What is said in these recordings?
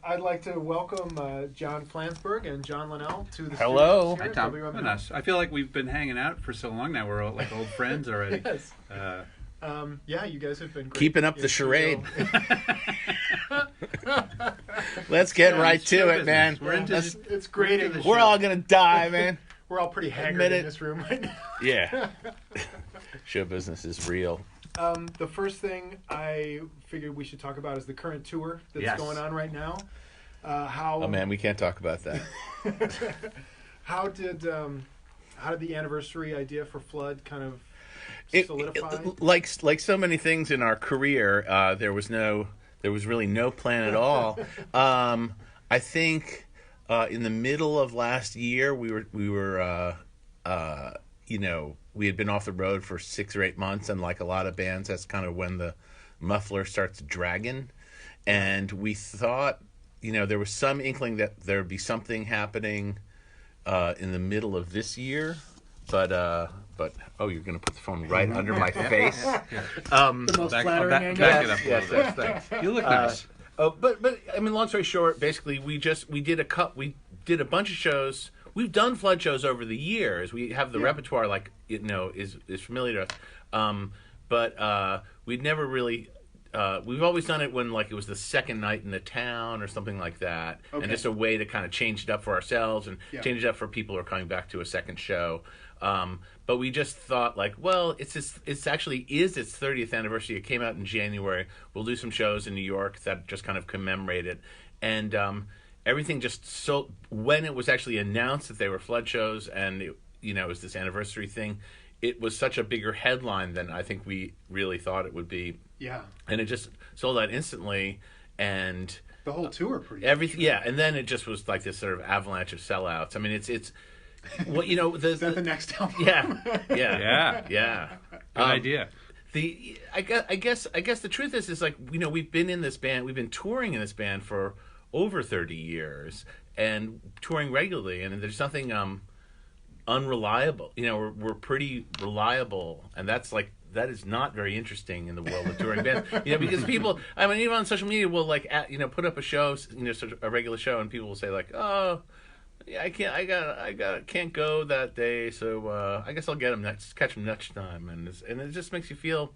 I'd like to welcome John Flansburgh and John Linnell to the Hello. studios here Hi, at Tom. WMNF. Nice. I feel like we've been hanging out for so long now. We're all, like old friends already. Yes. Yeah, you guys have been great. Keeping up the in charade. studio. Let's get Yeah, right it's show to it, business. man. We're into Let's- It's great. into the We're all gonna die, man. We're all pretty haggard Admit in it. this room right now. Yeah. Show business is real. The first thing I figured we should talk about is the current tour that's Yes. going on right now. Oh man, we can't talk about that. How did the anniversary idea for Flood kind of solidify? Like so many things in our career, there was really no plan at all. I think in the middle of last year, we had been off the road for 6 or 8 months, and like a lot of bands, that's kind of when the muffler starts dragging. And we thought, there was some inkling that there would be something happening in the middle of this year, but you're gonna put the phone right under my face. The most flattering angle. back it up. Yes, thanks. You look nice. But I mean, long story short, basically, we did a bunch of shows. We've done Flood shows over the years. We have the repertoire, is familiar to us. But we'd never really. We've always done it when it was the second night in the town or something like that, and just a way to kind of change it up for ourselves and change it up for people who are coming back to a second show. But we just thought it's actually its 30th anniversary. It came out in January. We'll do some shows in New York that just kind of commemorate it, and everything just when it was actually announced that they were Flood shows and it was this anniversary thing, it was such a bigger headline than I think we really thought it would be. Yeah. And it just sold out instantly, and The whole tour, pretty everything. Yeah, and then it just was like this sort of avalanche of sellouts. I mean, it's Is that the next album? yeah. Good idea. I guess the truth is we've been in this band, we've been touring in this band for over 30 years and touring regularly, and there's nothing unreliable. We're pretty reliable, and that is not very interesting in the world of touring bands. Because people, I mean, even on social media, will put up a show, sort of a regular show, and people will say oh, yeah, I can't go that day, so I guess I'll catch them next time, and it just makes you feel.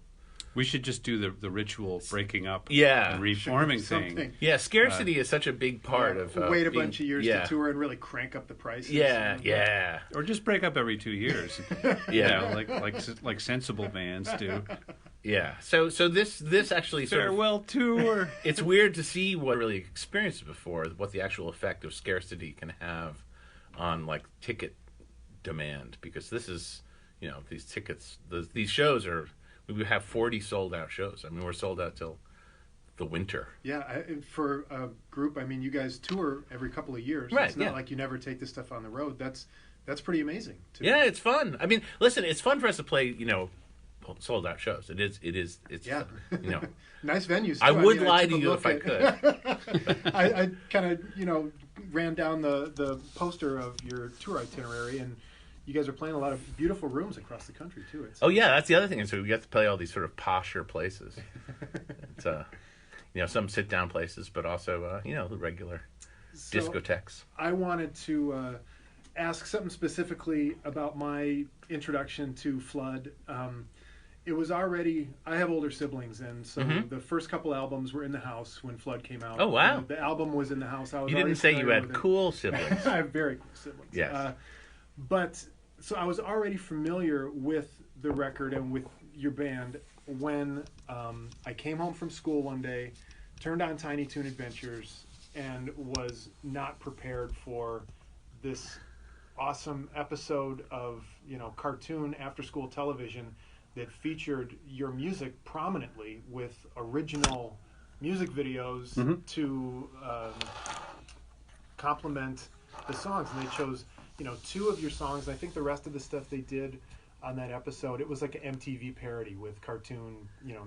We should just do the ritual breaking up Yeah. and reforming Something. thing. Yeah, scarcity is such a big part of wait a being- bunch of years yeah. to tour and really crank up the prices. Yeah. Or just break up every 2 years. Yeah. Like sensible bands do. Yeah. So this actually sort of, Farewell tour. it's weird to see what I really experienced before, what the actual effect of scarcity can have on ticket demand, because this is these tickets, these shows are, we have 40 sold out shows. I mean, we're sold out till the winter. Yeah, for a group, I mean, you guys tour every couple of years. Right, It's not yeah. like you never take this stuff on the road. That's pretty amazing. Yeah, it's fun. I mean, listen, it's fun for us to play sold out shows. It's Yeah. you know Nice venues. Too. I would mean, lie took to a you look if I could. I kind of ran down the poster of your tour itinerary, and you guys are playing a lot of beautiful rooms across the country too. It's Oh yeah, that's the other thing. So we get to play all these sort of posher places. It's some sit down places, but also the regular so discotheques. I wanted to ask something specifically about my introduction to Flood. It was already, I have older siblings, and so the first couple albums were in the house when Flood came out. Oh, wow. The album was in the house. I was You didn't already say you familiar had with it. cool siblings. I have very cool siblings. Yes. But so I was already familiar with the record and with your band when I came home from school one day, turned on Tiny Toon Adventures, and was not prepared for this awesome episode of cartoon after school television that featured your music prominently with original music videos to complement the songs, and they chose two of your songs. I think the rest of the stuff they did on that episode, it was like an MTV parody with cartoon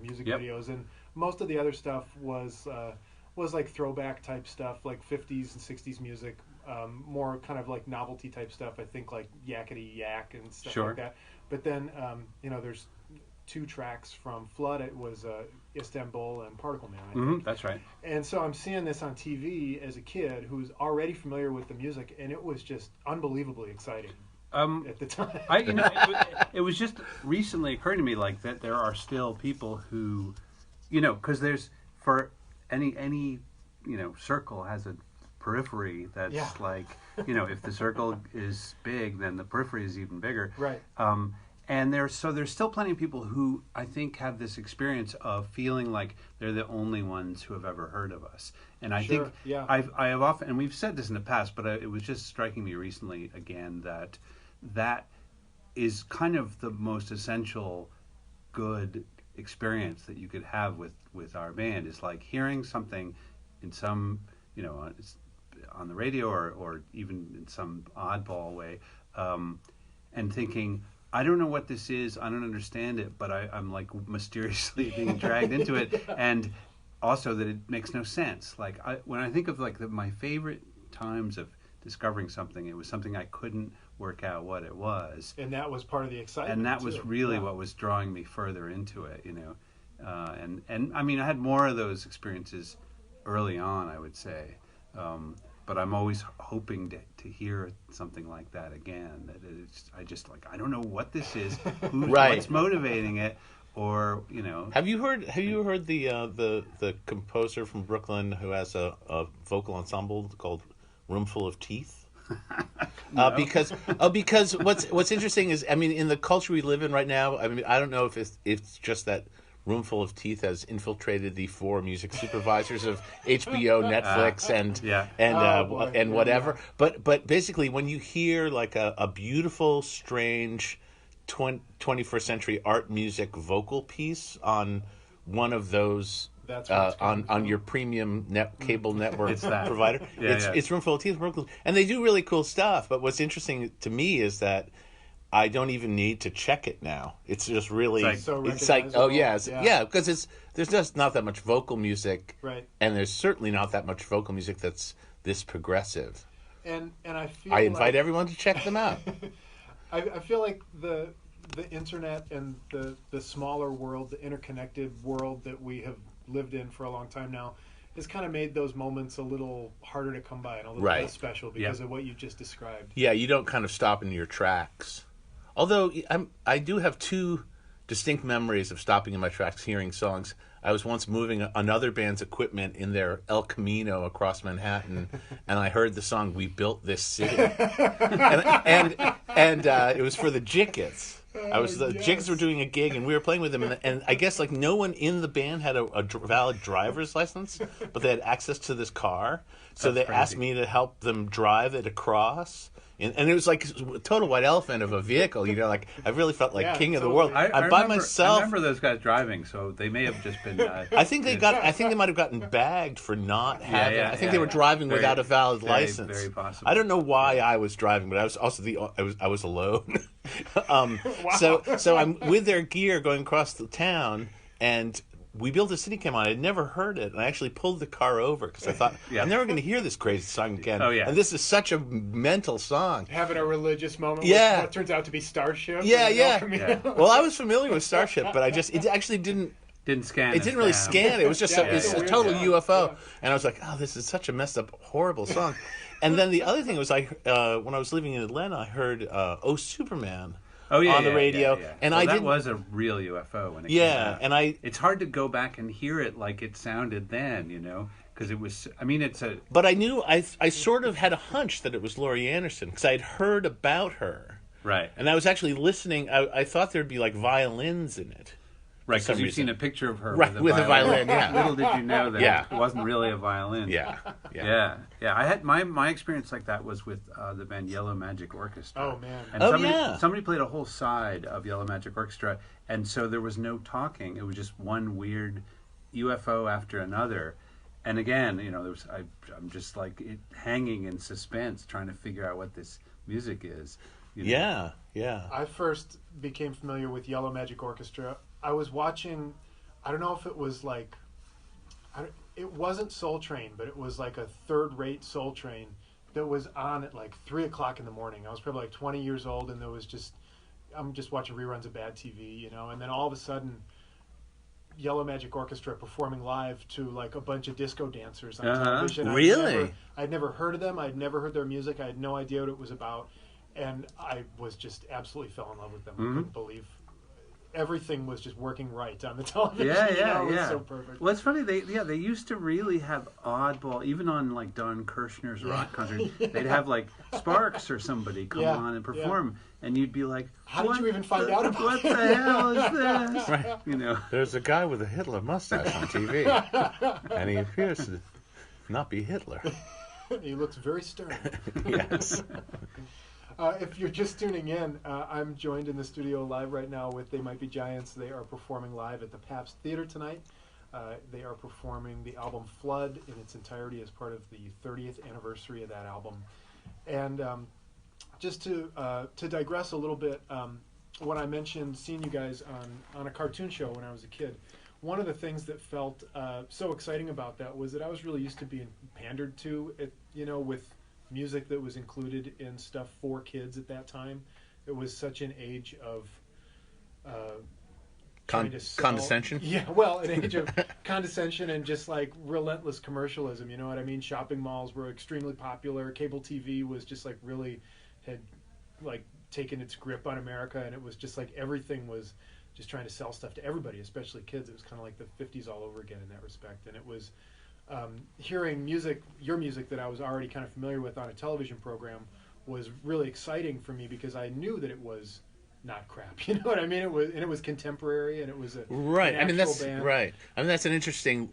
music Yep. videos, and most of the other stuff was like throwback type stuff, like 50s and 60s music, more kind of like novelty type stuff. I think like Yakety Yak and stuff Sure. like that. But then there's 2 tracks from Flood. It was Istanbul and Particle Man, I think. That's right. And so I'm seeing this on TV as a kid who's already familiar with the music, and it was just unbelievably exciting at the time. It was just recently occurred to me like that there are still people who, because there's for any circle has a periphery that's like, if the circle is big, then the periphery is even bigger. Right. And there's still plenty of people who I think have this experience of feeling like they're the only ones who have ever heard of us. And I think I have often, and we've said this in the past, but it was just striking me recently again that is kind of the most essential good experience that you could have with our band, is like hearing something in some, on the radio or even in some oddball way, and thinking, I don't know what this is, I don't understand it, but I'm like mysteriously being dragged into it, and also that it makes no sense. Like when I think of like my favorite times of discovering something, it was something I couldn't work out what it was, and that was part of the excitement. And that was really what was drawing me further into it, and I mean I had more of those experiences early on, I would say. But I'm always hoping to hear something like that again. I don't know what this is, what's motivating it, or Have you heard the composer from Brooklyn who has a vocal ensemble called Roomful of Teeth? No. Because what's interesting is, I mean, in the culture we live in right now, I mean, I don't know if it's just that Roomful of Teeth has infiltrated the 4 music supervisors of HBO, Netflix, and whatever. But basically, when you hear like a beautiful, strange 21st century art music vocal piece on one of those on your premium cable network provider, it's Roomful of Teeth, and they do really cool stuff. But what's interesting to me is that I don't even need to check it now. It's just really, it's like oh yeah, because there's just not that much vocal music, right? And there's certainly not that much vocal music that's this progressive. And I invite everyone to check them out. I feel like the internet and the smaller world, the interconnected world that we have lived in for a long time now, has kind of made those moments a little harder to come by and a little less special because of what you just described. Yeah, you don't kind of stop in your tracks. Although I do have 2 distinct memories of stopping in my tracks, hearing songs. I was once moving another band's equipment in their El Camino across Manhattan, and I heard the song "We Built This City," and it was for the Jickets. Jickets were doing a gig, and we were playing with them, and I guess like no one in the band had a valid driver's license, but they had access to this car, so they asked me to help them drive it across. And it was like a total white elephant of a vehicle, like I really felt like king of the world. I'm by myself. I remember those guys driving, so they may have just been. I think they might have gotten bagged for not having. I think they were driving without a valid license. Very possible. I don't know why I was driving, but I was also I was alone. Wow. So I'm with their gear going across the town, and We Built a City came on. I'd never heard it, and I actually pulled the car over because I thought, I'm never going to hear this crazy song again. Oh, yeah. And this is such a mental song. Having a religious moment with what turns out to be Starship. Yeah. Well, I was familiar with Starship, but it actually didn't scan. It didn't really scan. It was just it's a total UFO. Yeah. And I was like, oh, this is such a messed up, horrible song. And then the other thing was, when I was living in Atlanta, I heard "Oh Superman." On the radio, and that was a real UFO when it came out. And it's hard to go back and hear it like it sounded then, because it was. I mean, But I knew I sort of had a hunch that it was Laurie Anderson because I had heard about her, right? And I was actually listening. I thought there'd be like violins in it. Right, because you've seen a picture of her with a violin. Yeah. Little did you know that it wasn't really a violin. Yeah. I had my experience like that was with the band Yellow Magic Orchestra. Oh man! And somebody played a whole side of Yellow Magic Orchestra, and so there was no talking. It was just one weird UFO after another. And again, I'm just like hanging in suspense, trying to figure out what this music is. Yeah. I first became familiar with Yellow Magic Orchestra. I was watching, I don't know if it was like, it wasn't Soul Train, but it was like a third-rate Soul Train that was on at like 3 o'clock in the morning. I was probably like 20 years old, and there was just I'm just watching reruns of Bad TV, you know, and then all of a sudden, Yellow Magic Orchestra performing live to like a bunch of disco dancers on television. Really? I'd never heard of them. I'd never heard their music. I had no idea what it was about, and I was just absolutely fell in love with them. I couldn't believe everything was just working right on the television. It was so perfect. Well, it's funny. They used to really have oddball, even on like Don Kirshner's rock concert. They'd have like Sparks or somebody come on and perform, and you'd be like, "How did you even find out about what the hell is this?" Right. You know, there's a guy with a Hitler mustache on TV, and he appears to not be Hitler. He looks very stern. Yes. If you're just tuning in, I'm joined in the studio live right now with They Might Be Giants. They are performing live at the Pabst Theater tonight. They are performing the album Flood in its entirety as part of the 30th anniversary of that album. And just to digress a little bit, when I mentioned seeing you guys on a cartoon show when I was a kid, one of the things that felt so exciting about that was that I was really used to being pandered to, with music that was included in stuff for kids at that time. It was such an age of condescension. Yeah, well, an age of condescension and just like relentless commercialism. You know what I mean? Shopping malls were extremely popular. Cable TV was just like really had like taken its grip on America, and it was just like everything was just trying to sell stuff to everybody, especially kids. It was kind of like the 50s all over again in that respect, and it was. Hearing your music that I was already kind of familiar with on a television program was really exciting for me because I knew that it was not crap. You know what I mean? It was contemporary, and it was a right. I mean, that's band. Right. I mean, that's an interesting.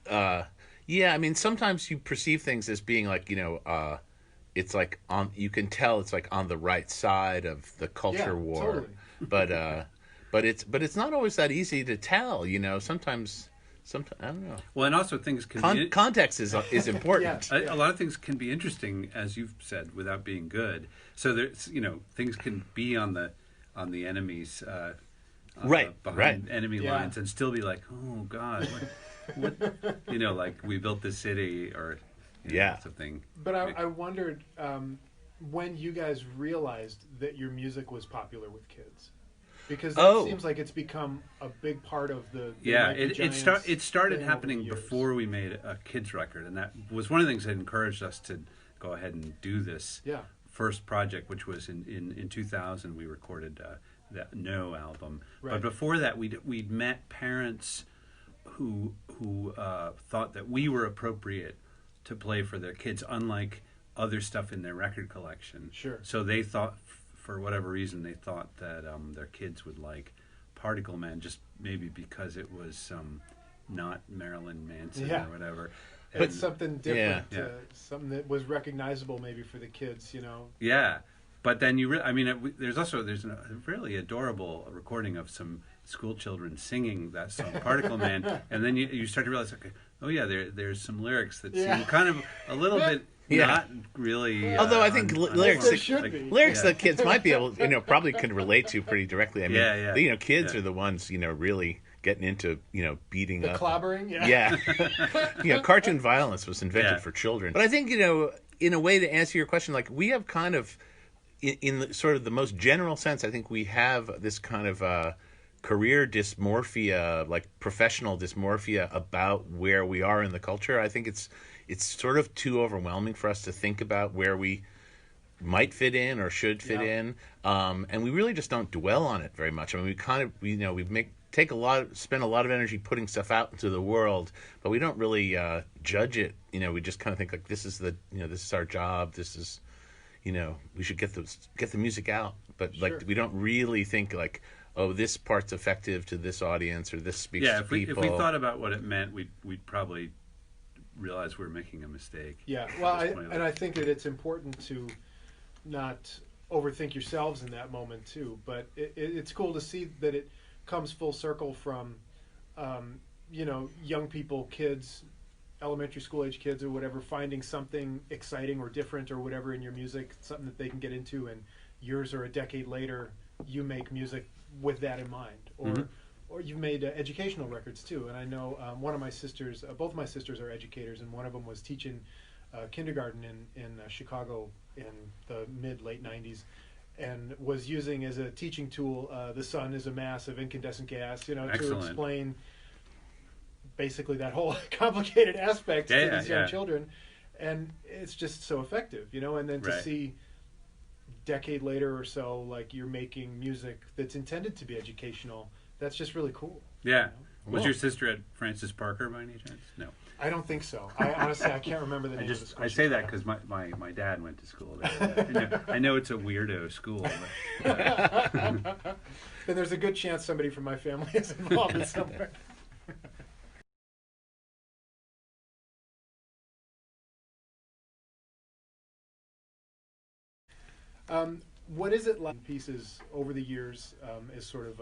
Yeah. I mean, sometimes you perceive things as being like it's like on. You can tell it's like on the right side of the culture war, totally. but it's not always that easy to tell. You know, sometimes I don't know. Well, and also things can context is important. A lot of things can be interesting, as you've said, without being good. So there's things can be on the enemy's behind enemy lines and still be like, oh God, what like we built this city or something. But I wondered when you guys realized that your music was popular with kids. Because it seems like it's become a big part of the it started happening before we made a kids record, and that was one of the things that encouraged us to go ahead and do this first project, which was in 2000 we recorded that No album. Right. But before that we'd met parents who thought that we were appropriate to play for their kids, unlike other stuff in their record collection. Sure. So they thought, for whatever reason, they thought that their kids would like Particle Man, just maybe because it was not Marilyn Manson or whatever. But something different, something that was recognizable maybe for the kids, Yeah, but then there's a really adorable recording of some school children singing that song, Particle Man, and then you start to realize, okay, oh yeah, there's some lyrics that seem kind of a little bit. Not really. Although I think lyrics that kids might be able, probably could relate to pretty directly. I mean, kids are the ones, really getting into, beating the up. Clobbering, cartoon violence was invented for children. But I think, in a way to answer your question, like we have kind of, in the, sort of the most general sense, I think we have this kind of career dysmorphia, like professional dysmorphia about where we are in the culture. I think it's sort of too overwhelming for us to think about where we might fit in or should fit in, and we really just don't dwell on it very much. I mean, we kind of spend a lot of energy putting stuff out into the world, but we don't really judge it. We just kind of think like this is this is our job. This is, we should get the music out, but like we don't really think like, oh, this part's effective to this audience or this speaks to people. If we thought about what it meant, we'd probably realize we're making a mistake. Yeah, well, I think that it's important to not overthink yourselves in that moment too. But it's cool to see that it comes full circle from, young people, kids, elementary school age kids or whatever, finding something exciting or different or whatever in your music, something that they can get into, and years or a decade later, you make music with that in mind, or you've made educational records too. And I know one of my sisters, both my sisters are educators, and one of them was teaching kindergarten in Chicago in the late 90s. and was using as a teaching tool the sun is a mass of incandescent gas, to explain basically that whole complicated aspect to these young children. And it's just so effective, and then to see decade later or so, like, you're making music that's intended to be educational, that's just really cool. Yeah. Was your sister at Francis Parker by any chance? No. I don't think so. I can't remember the name of the school. I say that because my dad went to school there. I know it's a weirdo school. But then there's a good chance somebody from my family is involved in somewhere. What is it like pieces over the years as sort of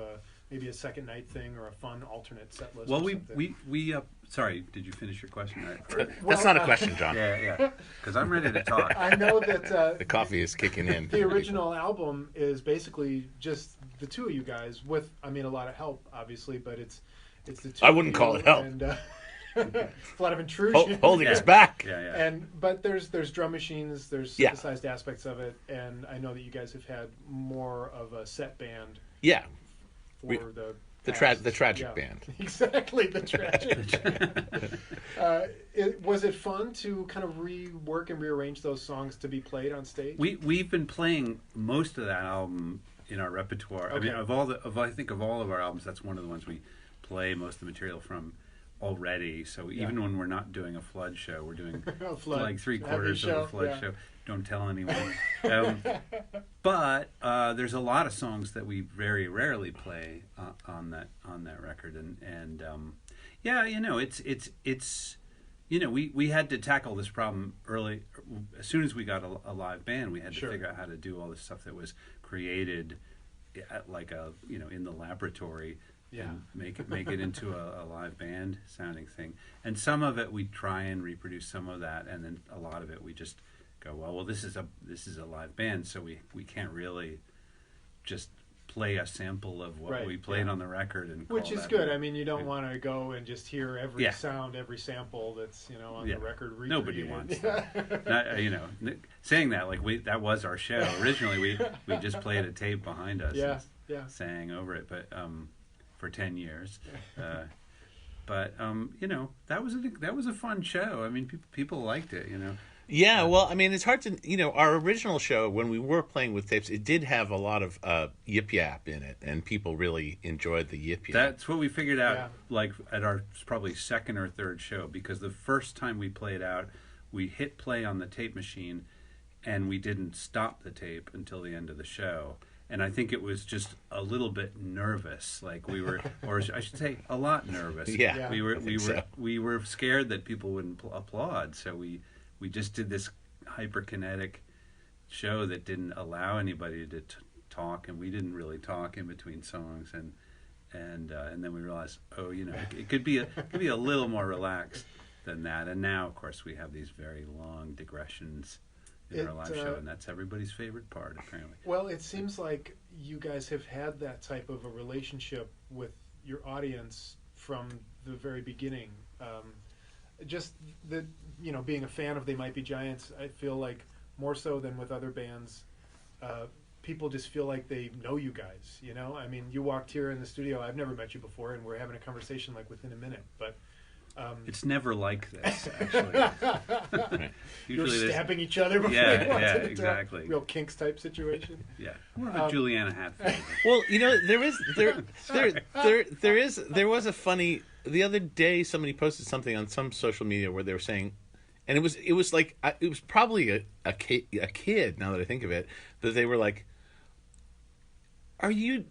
maybe a second night thing or a fun alternate set list? Well, we sorry, did you finish your question? That's not a question, John. Yeah, because I'm ready to talk. I know that the coffee is kicking in. The original album is basically just the two of you guys with, a lot of help, obviously, but it's the two. I wouldn't call it help. And, a lot of intrusion, holding us back. But there's drum machines, there's synthesized aspects of it, and I know that you guys have had more of a set band. Yeah, for the tragic band. Exactly, the tragic. Was it fun to kind of rework and rearrange those songs to be played on stage? We've been playing most of that album in our repertoire. Okay. I think of all of our albums, that's one of the ones we play most of the material from already. So even when we're not doing a Flood show, we're doing like 3/4 of a Flood show. Don't tell anyone. But there's a lot of songs that we very rarely play on that record, and it's we had to tackle this problem early. As soon as we got a live band, we had to figure out how to do all this stuff that was created at in the laboratory. And make it into a live band sounding thing. And some of it we try and reproduce some of that, and then a lot of it we just go, well this is a live band, so we can't really just play a sample of what we played on the record, and which is good. You don't want to go and just hear every sound, every sample that's on the record recreated. Nobody wants that. Not, saying that, that was our show originally. We just played a tape behind us and sang over it, but for 10 years. But that was a fun show. People liked it, Yeah, well, it's hard to, our original show, when we were playing with tapes, it did have a lot of yip yap in it, and people really enjoyed the yip yap. That's what we figured out, at our probably second or third show, because the first time we played out, we hit play on the tape machine, and we didn't stop the tape until the end of the show. And I think it was just a little bit nervous, we were, or I should say, a lot nervous. Yeah, we were scared that people wouldn't applaud, so we just did this hyperkinetic show that didn't allow anybody to talk, and we didn't really talk in between songs, and then we realized, it could be a little more relaxed than that. And now, of course, we have these very long digressions in our live show, and that's everybody's favorite part, apparently. Well, it seems like you guys have had that type of a relationship with your audience from the very beginning. Just that, being a fan of They Might Be Giants, I feel like more so than with other bands, people just feel like they know you guys, you walked here in the studio, I've never met you before, and we're having a conversation within a minute, but it's never like this, actually. Usually you're stabbing each other before you walk into exactly. Real Kinks type situation. Yeah, more of a Juliana Hatfield. Well, there was a funny. The other day, somebody posted something on some social media where they were saying, and it was probably a kid. Now that I think of it, that they were like, "Are you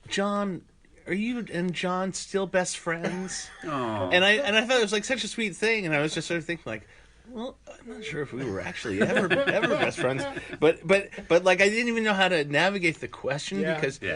John and John still best friends?" Oh. And I thought it was such a sweet thing, and I was just sort of thinking well, I'm not sure if we were actually ever best friends, but I didn't even know how to navigate the question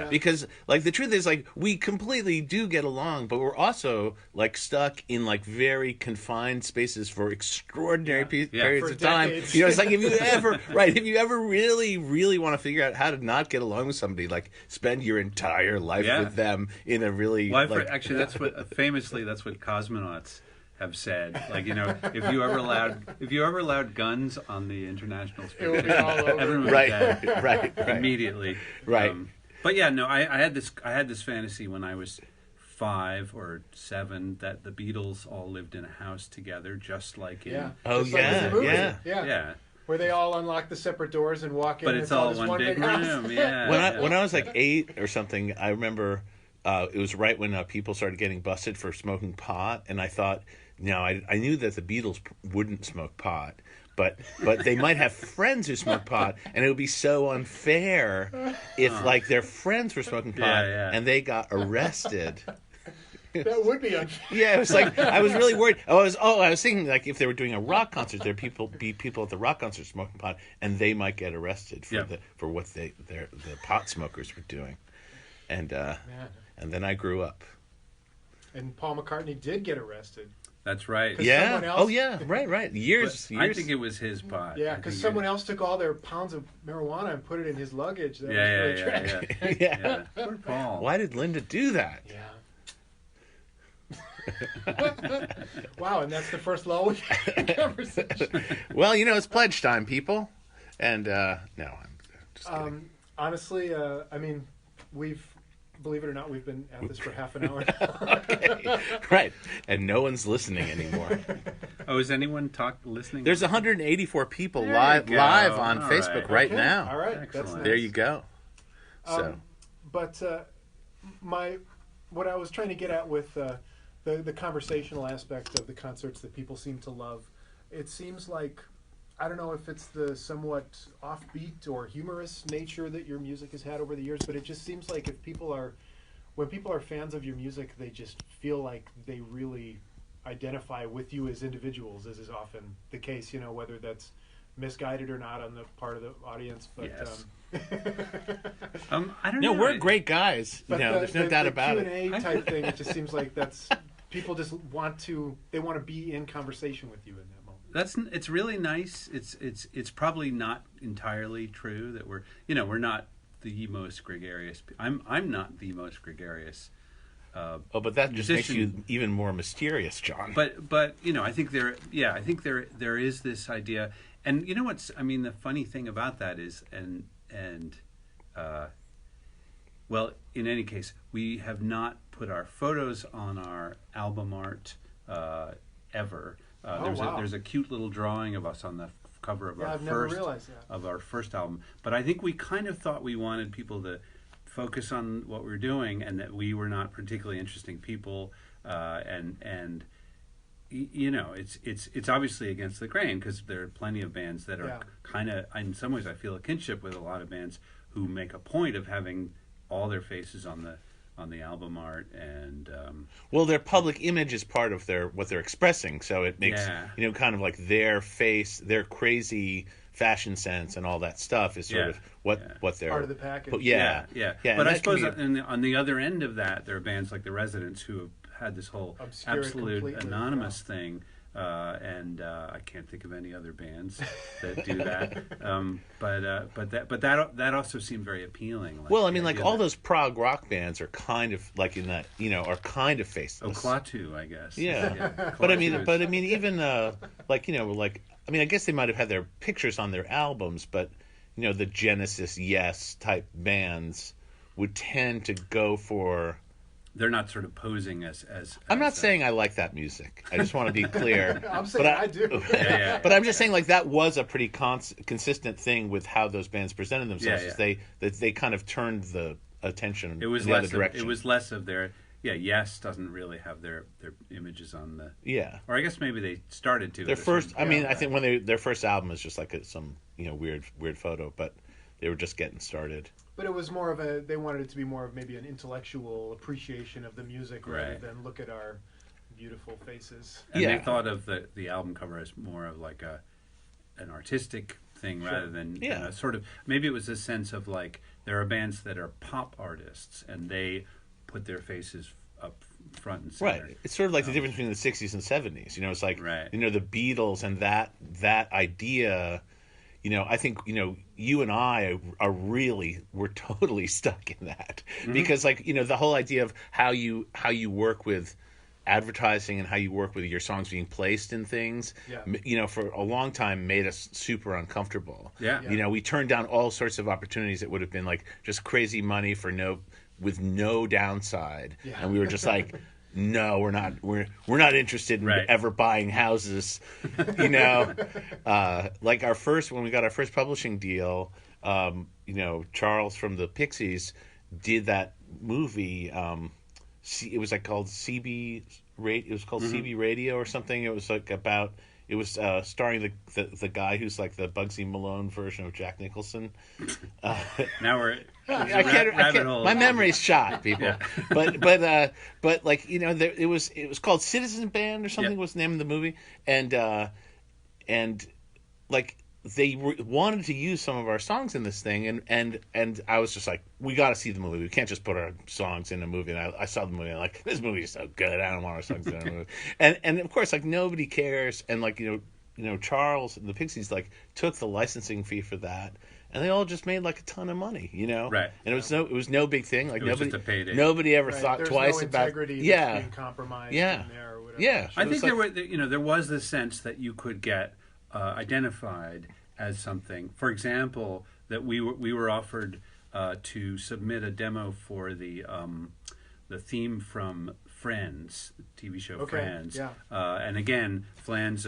because the truth is we completely do get along, but we're also stuck in very confined spaces for extraordinary periods of time. It's if you ever really want to figure out how to not get along with somebody, spend your entire life with them in a really actually that's what cosmonauts have said. Like, you know, if you ever allowed guns on the international space, it would be all over. Everyone would Right, be dead right, immediately. Right. But yeah, no, I had this fantasy when I was 5 or 7 that the Beatles all lived in a house together, just like in Oh Just like in the movie. yeah. yeah. Where they all unlock the separate doors and walk in. But and it's all this one big house. room. Yeah. When I was like 8 or something, I remember it was right when people started getting busted for smoking pot, and I thought, I knew that the Beatles wouldn't smoke pot, but they might have friends who smoke pot, and it would be so unfair if like their friends were smoking pot and they got arrested. That would be unfair. Yeah, it was like I was really worried. I was thinking like if they were doing a rock concert, there'd be people at the rock concert smoking pot, and they might get arrested for what the pot smokers were doing, and then I grew up. And Paul McCartney did get arrested. That's right. Yeah. Someone else, Oh yeah. Right. Years. I think it was his pot. Yeah, because someone else took all their pounds of marijuana and put it in his luggage. That was really tragic. Yeah. Poor Paul. Why did Linda do that? Yeah. Wow, and that's the first lull conversation. Well, it's pledge time, people, and no, I'm just kidding. Honestly, I mean, believe it or not, we've been at this for half an hour now. Okay. Right, and no one's listening anymore. Oh, is anyone listening? There's 184 people There live you go. on All Facebook right. right now. All right, Excellent. that's nice. There you go. So But what I was trying to get at with the conversational aspect of the concerts that people seem to love, it seems like, I don't know if it's the somewhat offbeat or humorous nature that your music has had over the years, but it just seems like when people are fans of your music, they just feel like they really identify with you as individuals, as is often the case, whether that's misguided or not on the part of the audience. But Yes. I don't know. no, we're great guys. But There's no doubt about it. Q&A type thing, it just seems like that's people just want to be in conversation with you in that moment. It's really nice. It's probably not entirely true that we're not the most gregarious. I'm not the most gregarious. But that just makes you even more mysterious, John. But I think there is this idea, and the funny thing about that is, well, in any case, we have not put our photos on our album art ever. There's a cute little drawing of us on the cover of our first album. But I think we kind of thought we wanted people to focus on what we're doing, and that we were not particularly interesting people, and it's obviously against the grain, because there are plenty of bands that are kind of, in some ways I feel a kinship with a lot of bands who make a point of having all their faces on the album art, and well, their public image is part of what they're expressing, so it makes kind of like their face, their crazy fashion sense and all that stuff is sort of what they're part of the package. Yeah. But I suppose on the other end of that, there are bands like the Residents who have had this whole Obscure absolute anonymous thing, and I can't think of any other bands that do that. But that also seemed very appealing. Well, I mean, like all those prog rock bands are kind of like in that, are kind of faceless. Klaatu, I guess. Yeah. But I mean, even I guess they might have had their pictures on their albums, but the Genesis, Yes type bands would tend to go for. They're not sort of posing as I'm not saying I like that music. I just want to be clear. I'm saying I do. But I'm just saying, like, that was a pretty consistent thing with how those bands presented themselves. Is they kind of turned the attention in the other direction. It was less of their. Yeah, Yes doesn't really have their images on the. Yeah. Or I guess maybe they started to. Their first. I think when their first album was just like some weird photo, but they were just getting started. But it was more of they wanted it to be more of maybe an intellectual appreciation of the music rather than look at our beautiful faces. And they thought of the album cover as more of like an artistic thing rather than sort of, maybe it was a sense of like, there are bands that are pop artists and they put their faces up front and center. Right. It's sort of like the difference between the 60s and 70s. It's like, the Beatles and that idea. I think, you and I we're totally stuck in that because like, the whole idea of how you work with advertising and how you work with your songs being placed in things, for a long time made us super uncomfortable. We turned down all sorts of opportunities that would have been like just crazy money with no downside, and we were just like, no, we're not interested in ever buying houses, like when we got our first publishing deal, Charles from the Pixies did that movie. It was like called CB. It was called CB Radio or something. It was like about. It was starring the guy who's like the Bugsy Malone version of Jack Nicholson. Now we're I can't. My memory's shot, people. But like it was called Citizen Band or something was the name of the movie, and like they wanted to use some of our songs in this thing, and I was just like, we got to see the movie. We can't just put our songs in a movie. And I saw the movie, and I'm like, this movie is so good. I don't want our songs in a movie. And of course, like nobody cares. And like Charles and the Pixies like took the licensing fee for that, and they all just made like a ton of money, Right. And it was no big thing. Like it was just a payday. Nobody ever thought There's twice no about integrity that's being compromised in there or whatever. Yeah. I think there was this sense that you could get identified as something. For example, that we were offered to submit a demo for the theme from Friends, TV show Friends. Yeah. And again, Flans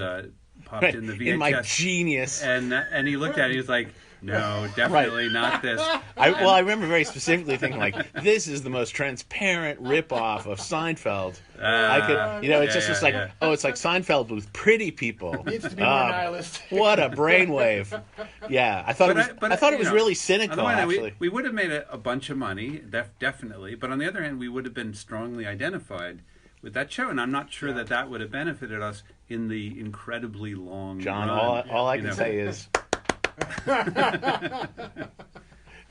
popped in the VHS. In my genius. And he looked at it, he was like, no, definitely not this. I remember very specifically thinking like, this is the most transparent ripoff of Seinfeld. It's like Seinfeld with pretty people. It needs to be more nihilistic. What a brainwave! Yeah, I thought it was really cynical. Actually, we would have made a bunch of money, definitely. But on the other hand, we would have been strongly identified with that show, and I'm not sure that would have benefited us in the incredibly long John, run. all I can say is.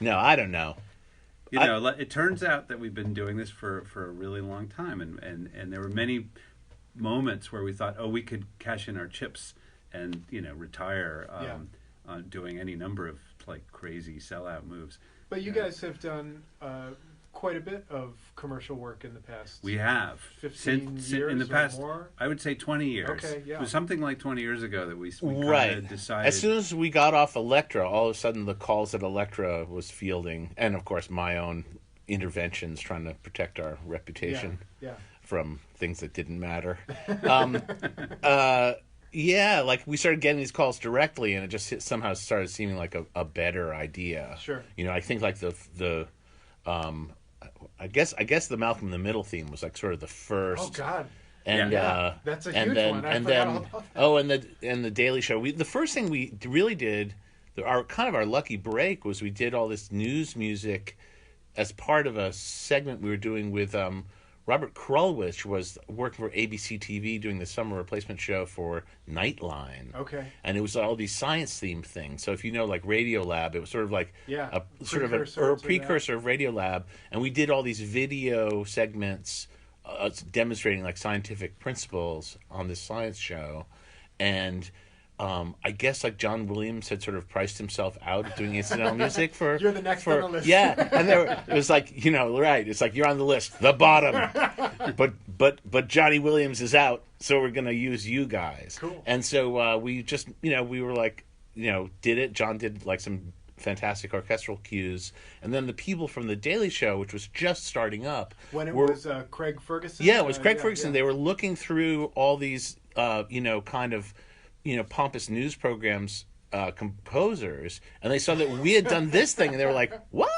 No, I don't know. It turns out that we've been doing this for a really long time, and there were many moments where we thought, we could cash in our chips and retire on doing any number of like crazy sellout moves. But you guys have done quite a bit of commercial work in the past. We have 15 years in the past. Or more? I would say 20 years. Okay, yeah. It was something like 20 years ago that we kind of decided. As soon as we got off Elektra, all of a sudden the calls that Elektra was fielding, and of course my own interventions trying to protect our reputation from things that didn't matter. Like we started getting these calls directly, and it just somehow started seeming like a better idea. Sure. I think like the I guess the Malcolm in the Middle theme was like sort of the first. Oh God! And that's a huge one. And the Daily Show. The first thing we really did, our lucky break was we did all this news music as part of a segment we were doing with Robert Krulwich was working for ABC TV doing the summer replacement show for Nightline. Okay. And it was all these science themed things. So if like Radiolab, it was sort of like a precursor of Radiolab. And we did all these video segments demonstrating like scientific principles on this science show. And I guess like John Williams had sort of priced himself out of doing incidental music for. You're the next on the list. Yeah, and it was like right. It's like you're on the list, the bottom, but Johnny Williams is out, so we're gonna use you guys. Cool. And so we just we were like did it. John did like some fantastic orchestral cues, and then the people from the Daily Show, which was just starting up, was Craig Ferguson. Yeah, it was Craig Ferguson. Yeah. They were looking through all these kind of pompous news programs composers, and they saw that we had done this thing, and they were like, "What?"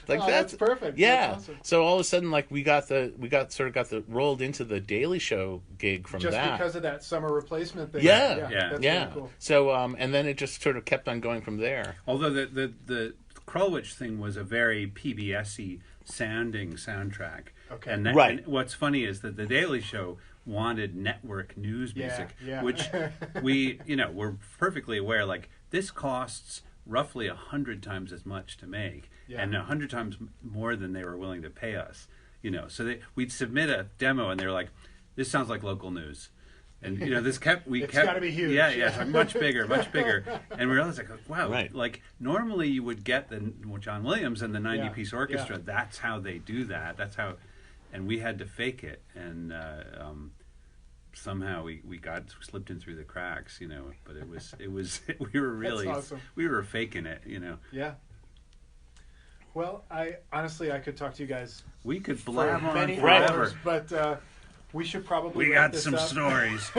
That's perfect. Yeah. That's awesome. So all of a sudden, like we got rolled into the Daily Show gig from just that because of that summer replacement thing. Yeah. That's really cool. So and then it just sort of kept on going from there. Although the Krulwich thing was a very PBS-y sounding soundtrack. Okay. And what's funny is that the Daily Show wanted network news music, which we're perfectly aware, like, this costs roughly 100 times as much to make, and 100 times more than they were willing to pay us. So we'd submit a demo, and they were like, "This sounds like local news," and it's got to be huge. Yeah, it's like much bigger, and we realized, like, wow, like normally you would get the John Williams and the 90-piece orchestra. That's how they do that. That's how. and we had to fake it, and somehow we slipped in through the cracks, but it was we were really awesome. We were faking it, Yeah. Well, I could talk to you guys. We could blab on many forever, hours, but we should probably. We wrap got some up. stories.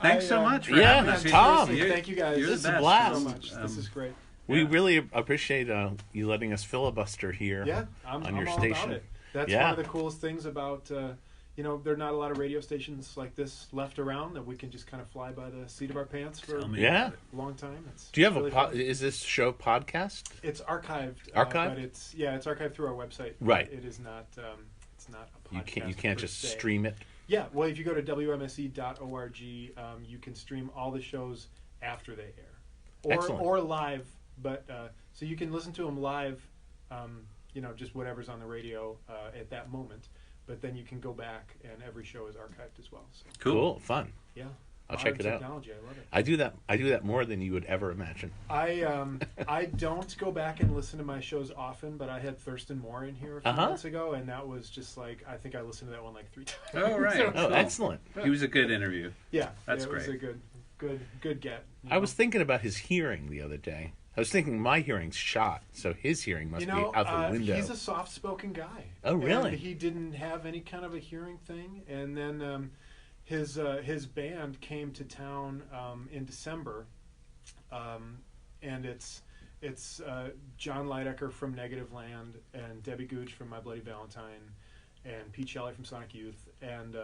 Thanks so much for yeah, having us. Tom. Thank you guys. You're This the is a best. blast. so much. This is great. We really appreciate you letting us filibuster here. Yeah, I'm your all station. about it. That's one of the coolest things about there are not a lot of radio stations like this left around that we can just kind of fly by the seat of our pants for a long time. Do you have really is this show podcast? It's archived. Archived? But it's archived through our website. Right. It is not. It's not a podcast. You can't just stream it. Yeah. Well, if you go to wmse.org, you can stream all the shows after they air, Excellent. or live. But so you can listen to them live. Just whatever's on the radio at that moment. But then you can go back, and every show is archived as well. So. Cool. Fun. Yeah. I'll check it out. Technology, I love it. I do that more than you would ever imagine. I don't go back and listen to my shows often, but I had Thurston Moore in here a few months ago, and that was just like, I think I listened to that one like 3 times. Oh, right. Oh, excellent. He was a good interview. Yeah, That's it great. was a good get. I was thinking about his hearing the other day. I was thinking my hearing's shot, so his hearing must be out the window. He's a soft-spoken guy. Oh, really? And he didn't have any kind of a hearing thing, and then his band came to town in December, and it's John Leidecker from Negative Land and Debbie Gooch from My Bloody Valentine and Pete Shelley from Sonic Youth, and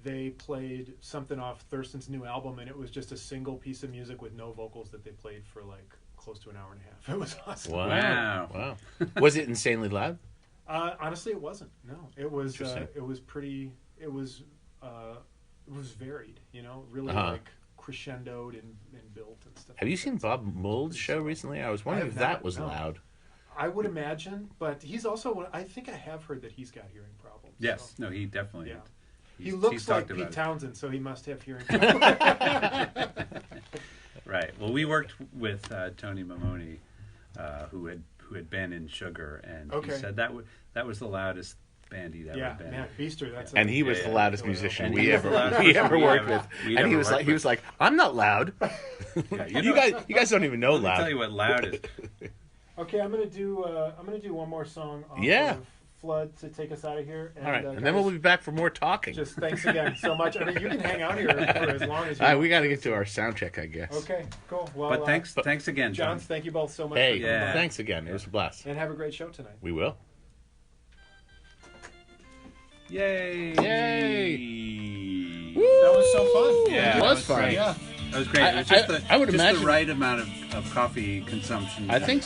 they played something off Thurston's new album, and it was just a single piece of music with no vocals that they played for like close to an hour and a half. It was awesome. Wow. Was it insanely loud? Honestly, it wasn't. No, it was. Interesting. It was pretty. It was varied. Really like crescendoed and built and stuff. Have you seen Bob Mould's show recently? I was wondering if that was no. loud. I would imagine, but he's also. I think I have heard that he's got hearing problems. Yes. So. No, he definitely. Yeah. He looks like talked Pete about it. Townsend, so he must have hearing problems. Right. Well, we worked with Tony Mamoni, who had been in Sugar, and he said that was the loudest band he'd ever been. Man, Beaster. That's And he was the loudest musician And we he was the ever loudest we ever we worked ever- with. we'd And he ever was worked like, with. I'm not loud. Yeah, You guys don't even know Let me loud. tell you what loud is. Okay, I'm gonna do one more song off of Flood to take us out of here. And, All right, and guys, then we'll be back for more talking. just thanks again so much. I mean, you can hang out here for as long as you want. We got to get to our sound check, I guess. Okay, cool. Well, But thanks again, John. Johns, thank you both so much. Hey, for coming by. thanks again. It was a blast. And have a great show tonight. We will. Yay! Yay! That was so fun. Yeah, It was fun. great. Yeah. That was great. It was just I would just imagine- the right amount of coffee consumption. I think